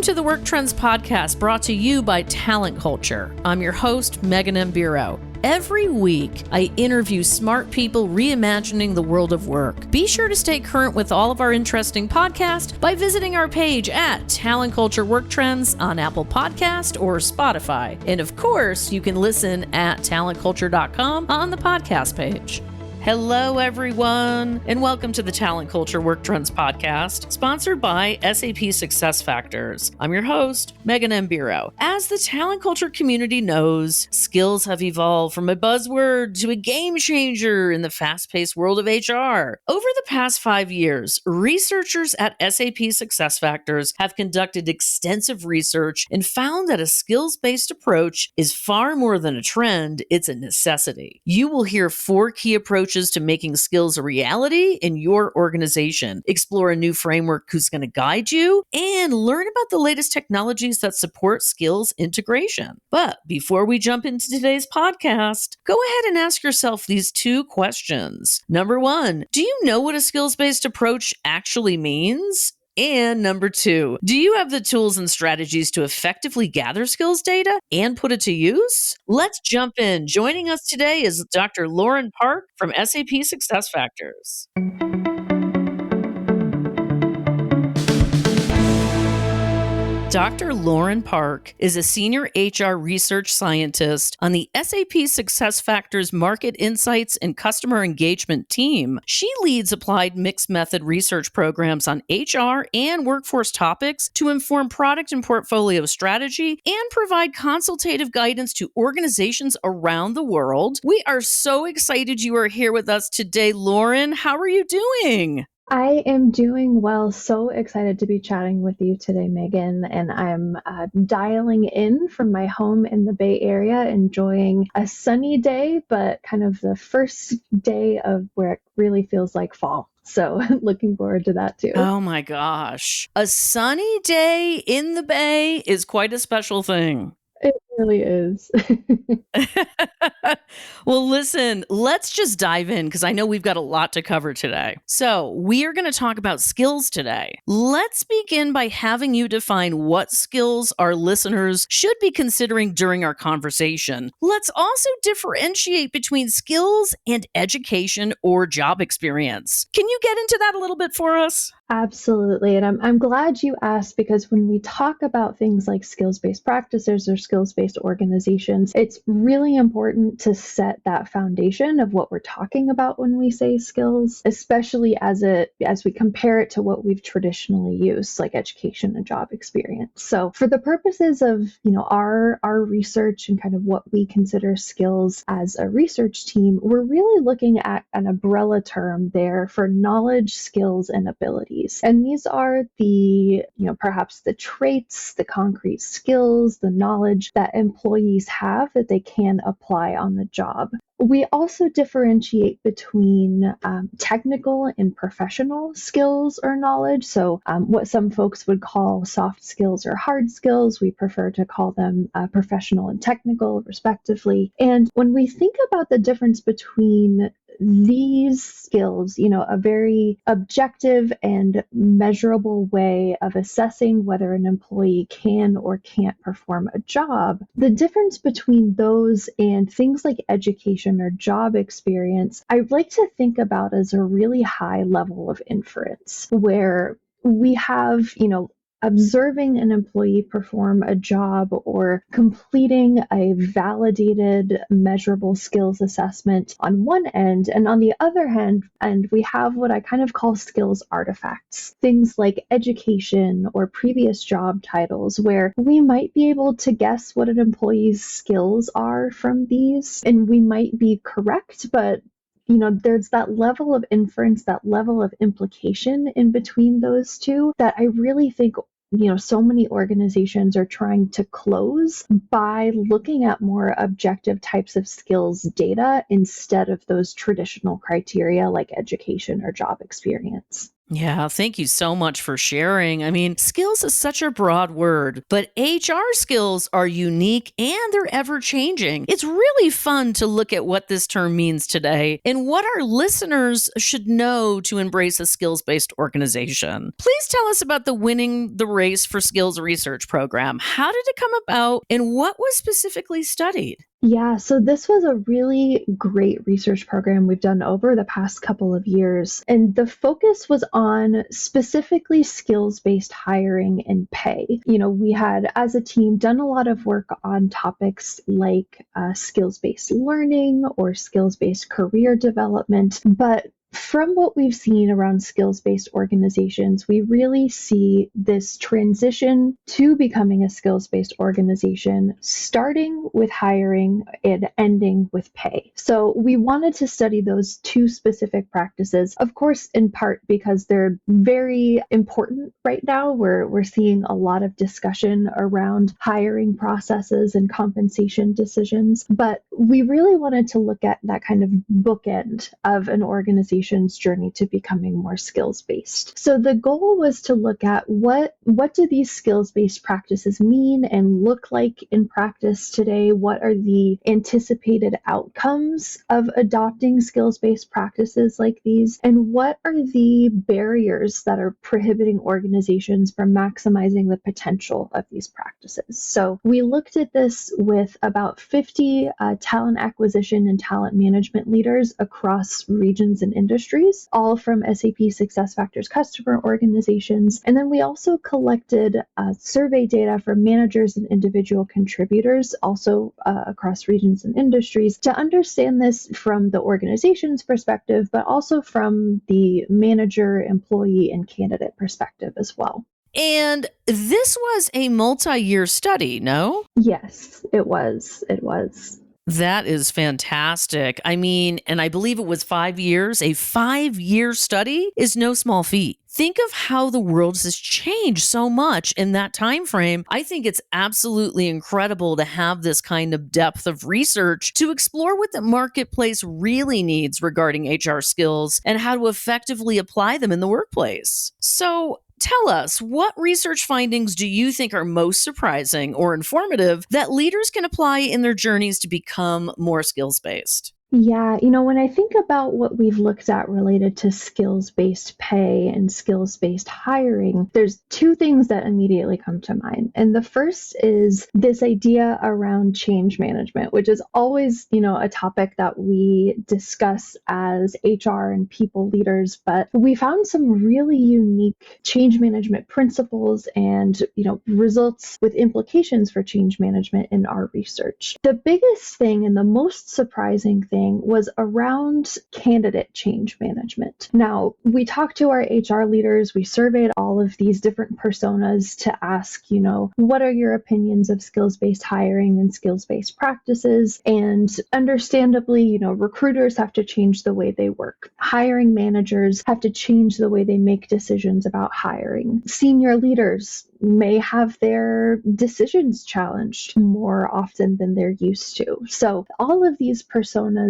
to the Work Trends podcast brought to you by Talent Culture. I'm your host, Megan M. Bureau. Every week, I interview smart people reimagining the world of work. Be sure to stay current with all of our interesting podcasts by visiting our page at Talent Culture Work Trends on Apple Podcast or Spotify. And of course, you can listen at talentculture.com on the podcast page. Hello, everyone, and welcome to the Talent Culture Work Trends podcast, sponsored by SAP SuccessFactors. I'm your host, Megan M. Bureau. As the talent culture community knows, skills have evolved from a buzzword to a game changer in the fast-paced world of HR. Over the past 5 years, researchers at SAP SuccessFactors have conducted extensive research and found that a skills-based approach is far more than a trend, it's a necessity. You will hear 4 key approaches to making skills a reality in your organization. Explore a new framework who's going to guide you and learn about the latest technologies that support skills integration. But before we jump into today's podcast, go ahead and ask yourself these 2 questions. Number 1, do you know what a skills-based approach actually means? And number 2, do you have the tools and strategies to effectively gather skills data and put it to use? Let's jump in. Joining us today is Dr. Lauren Park from SAP SuccessFactors. Dr. Lauren Park is a senior HR research scientist on the SAP SuccessFactors Market Insights and Customer Engagement team. She leads applied mixed method research programs on HR and workforce topics to inform product and portfolio strategy and provide consultative guidance to organizations around the world. We are so excited you are here with us today, Lauren. How are you doing? I am doing well. So excited to be chatting with you today, Megan. And I'm dialing in from my home in the Bay Area, enjoying a sunny day, but kind of the first day of where it really feels like fall. So looking forward to that too. Oh my gosh. A sunny day in the Bay is quite a special thing. It really is. Well, listen, let's just dive in because I know we've got a lot to cover today. So we are going to talk about skills today. Let's begin by having you define what skills our listeners should be considering during our conversation. Let's also differentiate between skills and education or job experience. Can you get into that a little bit for us? Absolutely. And I'm glad you asked, because when we talk about things like skills-based practices or skills-based organizations, it's really important to set that foundation of what we're talking about when we say skills, especially as we compare it to what we've traditionally used, like education and job experience. So for the purposes of, our research and kind of what we consider skills as a research team, we're really looking at an umbrella term there for knowledge, skills, and abilities. And these are the, perhaps the traits, the concrete skills, the knowledge that employees have that they can apply on the job. We also differentiate between technical and professional skills or knowledge. So what some folks would call soft skills or hard skills, we prefer to call them professional and technical, respectively. And when we think about the difference between these skills, a very objective and measurable way of assessing whether an employee can or can't perform a job, the difference between those and things like education or job experience, I'd like to think about as a really high level of inference, where we have, observing an employee perform a job or completing a validated, measurable skills assessment on one end. And on the other hand, we have what I kind of call skills artifacts, things like education or previous job titles, where we might be able to guess what an employee's skills are from these, and we might be correct, but there's that level of inference, that level of implication in between those two that I really think, so many organizations are trying to close by looking at more objective types of skills data instead of those traditional criteria like education or job experience. Yeah, thank you so much for sharing. I mean, skills is such a broad word, but HR skills are unique and they're ever changing. It's really fun to look at what this term means today and what our listeners should know to embrace a skills based organization. Please tell us about the Winning the Race for Skills research program. How did it come about and what was specifically studied? Yeah, so this was a really great research program we've done over the past couple of years. And the focus was on specifically skills based hiring and pay. We had, as a team, done a lot of work on topics like skills based learning or skills based career development. But from what we've seen around skills based organizations, we really see this transition to becoming a skills based organization, starting with hiring and ending with pay. So we wanted to study those two specific practices, of course, in part because they're very important right now. We're seeing a lot of discussion around hiring processes and compensation decisions, but we really wanted to look at that kind of bookend of an organization's journey to becoming more skills based. So the goal was to look at what do these skills based practices mean and look like in practice today? What are the anticipated outcomes of adopting skills based practices like these? And what are the barriers that are prohibiting organizations from maximizing the potential of these practices? So we looked at this with about 50 talent acquisition and talent management leaders across regions and industries, all from SAP SuccessFactors customer organizations. And then we also collected survey data from managers and individual contributors, also across regions and industries, to understand this from the organization's perspective, but also from the manager, employee, and candidate perspective as well. And this was a multi-year study, no? Yes, it was. It was. That is fantastic. I mean, and I believe it was 5 years. A 5-year study is no small feat. Think of how the world has changed so much in that time frame. I think it's absolutely incredible to have this kind of depth of research to explore what the marketplace really needs regarding HR skills and how to effectively apply them in the workplace. So, tell us, what research findings do you think are most surprising or informative that leaders can apply in their journeys to become more skills-based? Yeah, when I think about what we've looked at related to skills-based pay and skills-based hiring, there's two things that immediately come to mind. And the first is this idea around change management, which is always, a topic that we discuss as HR and people leaders, but we found some really unique change management principles and, results with implications for change management in our research. The biggest thing and the most surprising thing was around candidate change management. Now, we talked to our HR leaders, we surveyed all of these different personas to ask, what are your opinions of skills-based hiring and skills-based practices? And understandably, recruiters have to change the way they work. Hiring managers have to change the way they make decisions about hiring. Senior leaders may have their decisions challenged more often than they're used to. So all of these personas,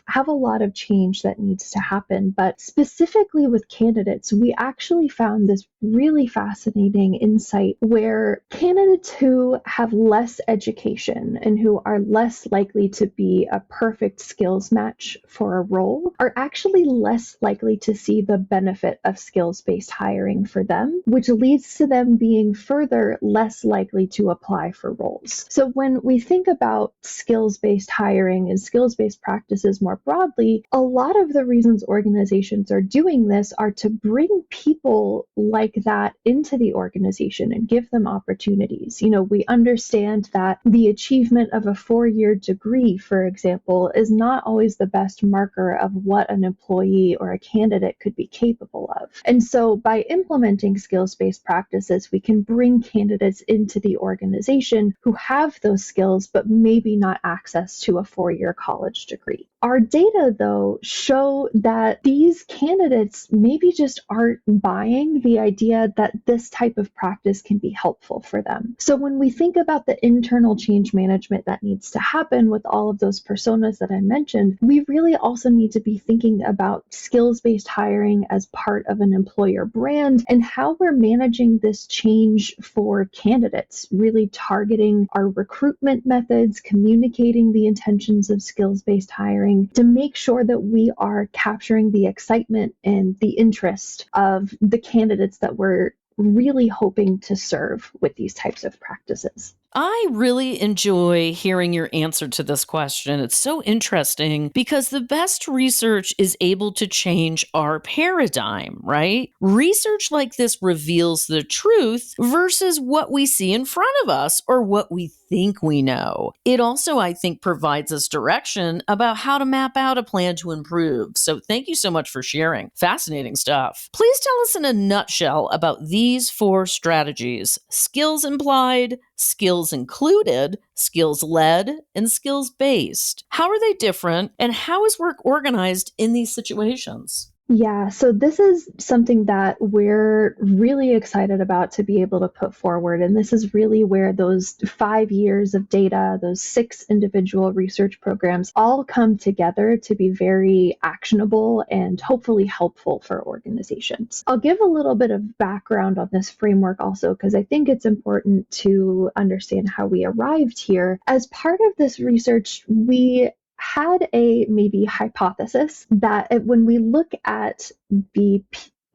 have a lot of change that needs to happen. But specifically with candidates, we actually found this really fascinating insight where candidates who have less education and who are less likely to be a perfect skills match for a role are actually less likely to see the benefit of skills-based hiring for them, which leads to them being further less likely to apply for roles. So when we think about skills-based hiring and skills-based practices more broadly, a lot of the reasons organizations are doing this are to bring people like that into the organization and give them opportunities. We understand that the achievement of a 4-year degree, for example, is not always the best marker of what an employee or a candidate could be capable of. And so by implementing skills-based practices practices, we can bring candidates into the organization who have those skills, but maybe not access to a 4-year college degree. Our data, though, show that these candidates maybe just aren't buying the idea that this type of practice can be helpful for them. So when we think about the internal change management that needs to happen with all of those personas that I mentioned, we really also need to be thinking about skills-based hiring as part of an employer brand and how we're managing this change for candidates, really targeting our recruitment methods, communicating the intentions of skills-based hiring to make sure that we are capturing the excitement and the interest of the candidates that we're really hoping to serve with these types of practices. I really enjoy hearing your answer to this question. It's so interesting because the best research is able to change our paradigm, right? Research like this reveals the truth versus what we see in front of us or what we think we know. It also, I think, provides us direction about how to map out a plan to improve. So thank you so much for sharing. Fascinating stuff. Please tell us in a nutshell about these 4 strategies: skills implied, skills included, skills led, and skills based. How are they different, and how is work organized in these situations? Yeah, so this is something that we're really excited about to be able to put forward. And this is really where those 5 years of data, those 6 individual research programs all come together to be very actionable and hopefully helpful for organizations. I'll give a little bit of background on this framework also, because I think it's important to understand how we arrived here. As part of this research, we had a maybe hypothesis that when we look at the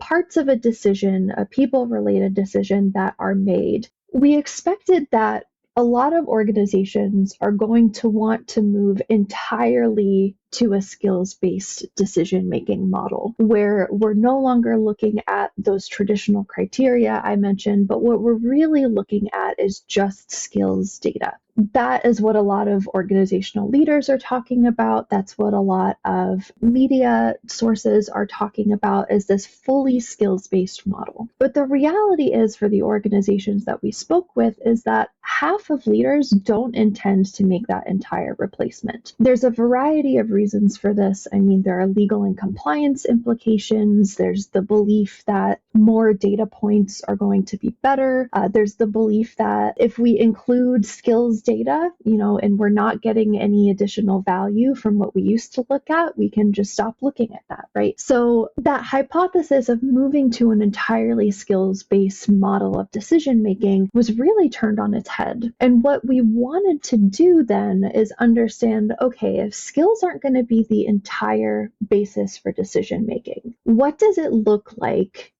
parts of a decision, a people-related decision that are made, we expected that a lot of organizations are going to want to move entirely to a skills-based decision-making model, where we're no longer looking at those traditional criteria I mentioned, but what we're really looking at is just skills data. That is what a lot of organizational leaders are talking about. That's what a lot of media sources are talking about, is this fully skills-based model. But the reality is, for the organizations that we spoke with, is that half of leaders don't intend to make that entire replacement. There's a variety of reasons for this. I mean, there are legal and compliance implications. There's the belief that more data points are going to be better. There's the belief that if we include skills data, and we're not getting any additional value from what we used to look at, we can just stop looking at that, right? So that hypothesis of moving to an entirely skills-based model of decision-making was really turned on its head. And what we wanted to do then is understand, okay, if skills aren't going to be the entire basis for decision-making, what does it look like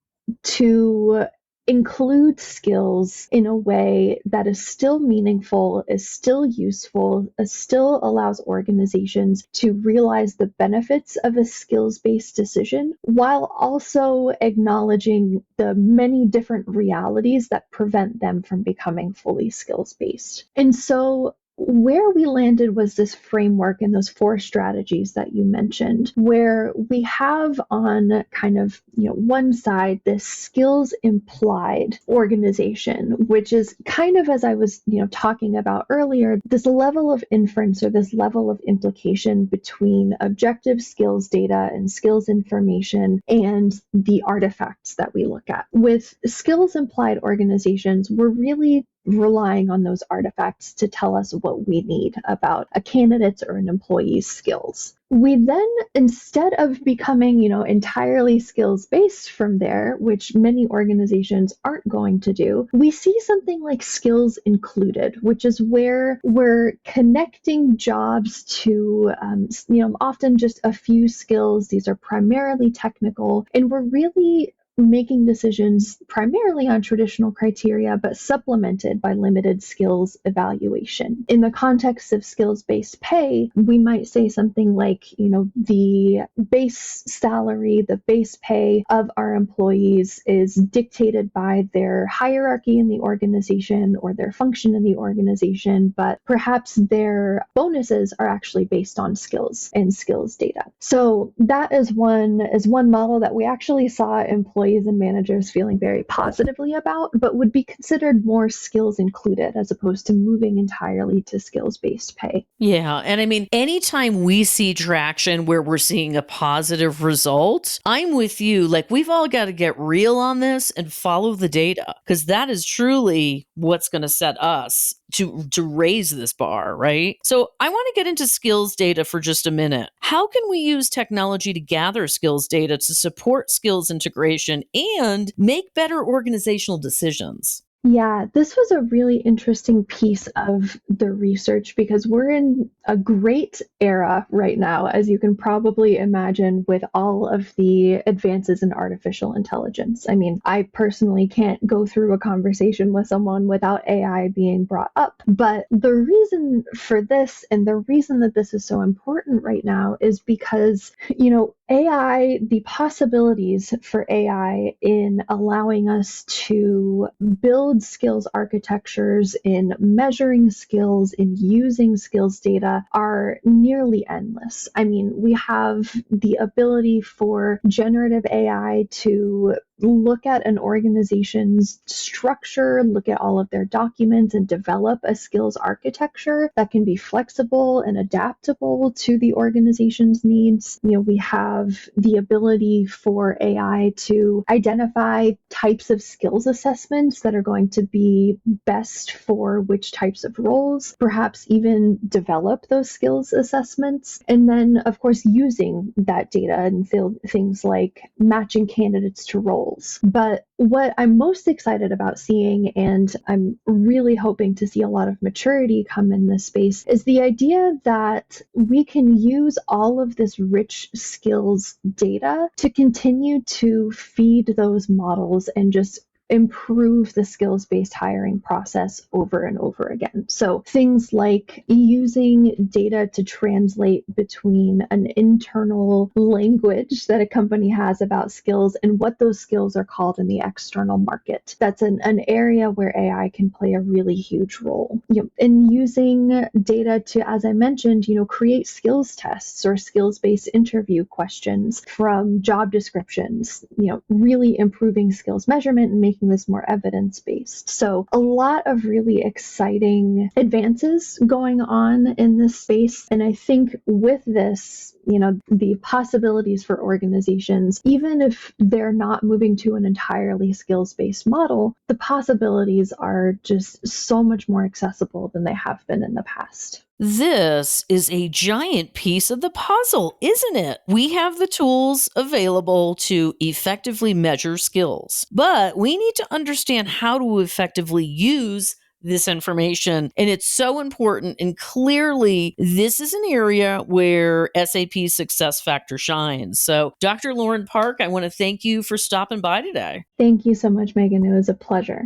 to include skills in a way that is still meaningful, is still useful, still allows organizations to realize the benefits of a skills-based decision, while also acknowledging the many different realities that prevent them from becoming fully skills-based. And so where we landed was this framework and those 4 strategies that you mentioned, where we have on kind of, one side, this skills implied organization, which is kind of, as I was, talking about earlier, this level of inference or this level of implication between objective skills data and skills information and the artifacts that we look at. With skills implied organizations, we're really relying on those artifacts to tell us what we need about a candidate's or an employee's skills. We then, instead of becoming, entirely skills-based from there, which many organizations aren't going to do, we see something like skills included, which is where we're connecting jobs to, often just a few skills. These are primarily technical, and we're really making decisions primarily on traditional criteria, but supplemented by limited skills evaluation. In the context of skills-based pay, we might say something like, the base salary, the base pay of our employees is dictated by their hierarchy in the organization or their function in the organization, but perhaps their bonuses are actually based on skills and skills data. So that is one model that we actually saw employees employees and managers feeling very positively about, but would be considered more skills included as opposed to moving entirely to skills-based pay. Yeah. And I mean, anytime we see traction where we're seeing a positive result, I'm with you. Like, we've all got to get real on this and follow the data, because that is truly what's going to set us to raise this bar, right? So I want to get into skills data for just a minute. How can we use technology to gather skills data to support skills integration and make better organizational decisions? Yeah, this was a really interesting piece of the research because we're in a great era right now, as you can probably imagine, with all of the advances in artificial intelligence. I mean, I personally can't go through a conversation with someone without AI being brought up. But the reason for this and the reason that this is so important right now is because, AI, the possibilities for AI in allowing us to build skills architectures, in measuring skills, in using skills data are nearly endless. I mean, we have the ability for generative AI to look at an organization's structure, look at all of their documents, and develop a skills architecture that can be flexible and adaptable to the organization's needs. We have the ability for AI to identify types of skills assessments that are going to be best for which types of roles, perhaps even develop those skills assessments. And then, of course, using that data and things like matching candidates to roles. But what I'm most excited about seeing, and I'm really hoping to see a lot of maturity come in this space, is the idea that we can use all of this rich skills data to continue to feed those models and just improve the skills-based hiring process over and over again. So things like using data to translate between an internal language that a company has about skills and what those skills are called in the external market. That's an area where AI can play a really huge role. And using data to, as I mentioned, create skills tests or skills-based interview questions from job descriptions, really improving skills measurement and making this more evidence-based. So a lot of really exciting advances going on in this space. And I think with this, the possibilities for organizations, even if they're not moving to an entirely skills-based model, the possibilities are just so much more accessible than they have been in the past. This is a giant piece of the puzzle, isn't it? We have the tools available to effectively measure skills, but we need to understand how to effectively use this information. And it's so important. And clearly, this is an area where SAP SuccessFactors shines. So, Dr. Lauren Park, I want to thank you for stopping by today. Thank you so much, Megan. It was a pleasure.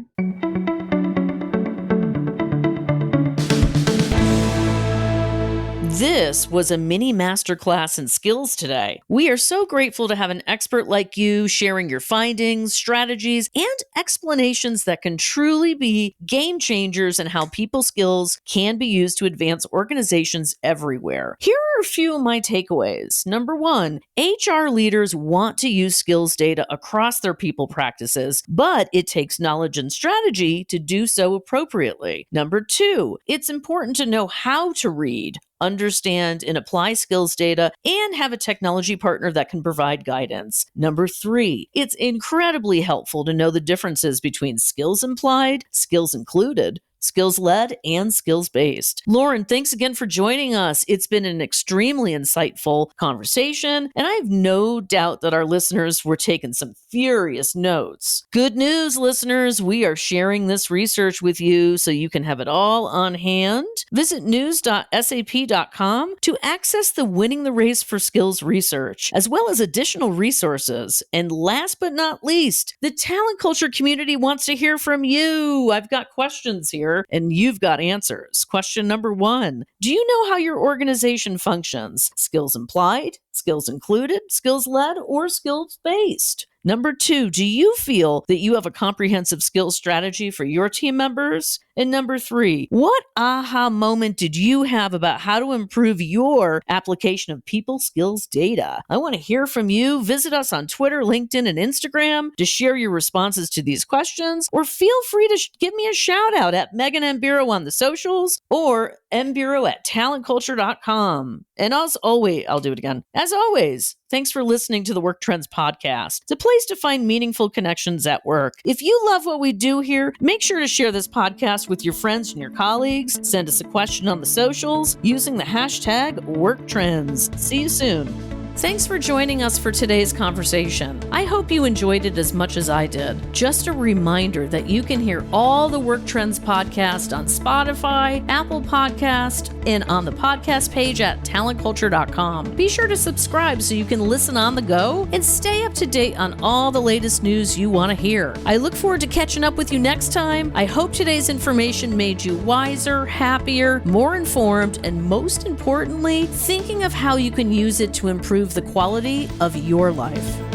This was a mini masterclass in skills today. We are so grateful to have an expert like you sharing your findings, strategies, and explanations that can truly be game changers in how people's skills can be used to advance organizations everywhere. Here are a few of my takeaways. Number one, HR leaders want to use skills data across their people practices, but it takes knowledge and strategy to do so appropriately. Number two, it's important to know how to read, understand and apply skills data, and have a technology partner that can provide guidance. Number three, it's incredibly helpful to know the differences between skills implied, skills included, skills-led, and skills-based. Lauren, thanks again for joining us. It's been an extremely insightful conversation, and I have no doubt that our listeners were taking some furious notes. Good news, listeners. We are sharing this research with you so you can have it all on hand. Visit news.sap.com to access the Winning the Race for Skills research, as well as additional resources. And last but not least, the talent culture community wants to hear from you. I've got questions here, and you've got answers. Question number one, do you know how your organization functions? Skills implied, skills included, skills led, or skills based? Number 2, do you feel that you have a comprehensive skills strategy for your team members? And number 3, what aha moment did you have about how to improve your application of people skills data? I want to hear from you. Visit us on Twitter, LinkedIn, and Instagram to share your responses to these questions, or feel free to give me a shout out at Megan M. Bureau on the socials or mbureau@talentculture.com. And as always, I'll do it again. As always, thanks for listening to the Work Trends Podcast. It's a place to find meaningful connections at work. If you love what we do here, make sure to share this podcast with your friends and your colleagues. Send us a question on the socials using the hashtag WorkTrends. See you soon. Thanks for joining us for today's conversation. I hope you enjoyed it as much as I did. Just a reminder that you can hear all the Work Trends podcast on Spotify, Apple Podcast, and on the podcast page at talentculture.com. Be sure to subscribe so you can listen on the go and stay up to date on all the latest news you want to hear. I look forward to catching up with you next time. I hope today's information made you wiser, happier, more informed, and most importantly, thinking of how you can use it to improve the quality of your life.